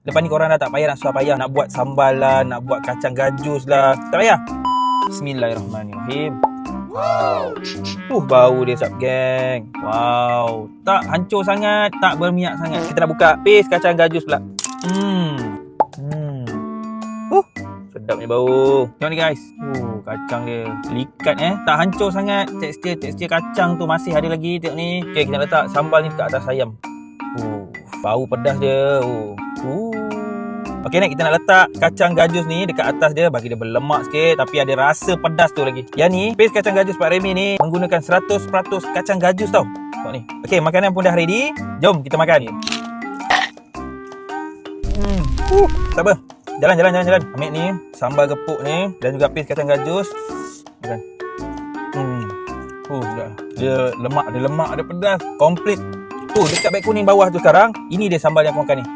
Lepas ni korang dah tak payah nak susah payah nak buat sambal lah, nak buat kacang gajus lah. Tak payah. Bismillahirrahmanirrahim. Wow. Bau dia sap geng. Wow. Tak hancur sangat, tak berminyak sangat. Kita nak buka paste kacang gajus pula. Sedapnya bau. Tengok ni guys. Kacang dia likat tak hancur sangat. Tekstur kacang tu masih ada lagi. Tengok ni. Okay, kita letak sambal ni dekat atas ayam. Bau pedas dia. Okey, kita nak letak kacang gajus ni dekat atas dia, bagi dia berlemak sikit tapi ada rasa pedas tu lagi. Yang ni, paste kacang gajus Pak Remy ni menggunakan 100% kacang gajus tau. Tengok ni. Okey, makanan pun dah ready. Jom kita makan. Tak apa. Jalan. Ambil ni, sambal gepuk ni dan juga paste kacang gajus. Makan. Dia lemak, ada pedas. Komplit. Tu dekat beg kuning bawah tu sekarang. Ini dia sambal yang aku makan ni.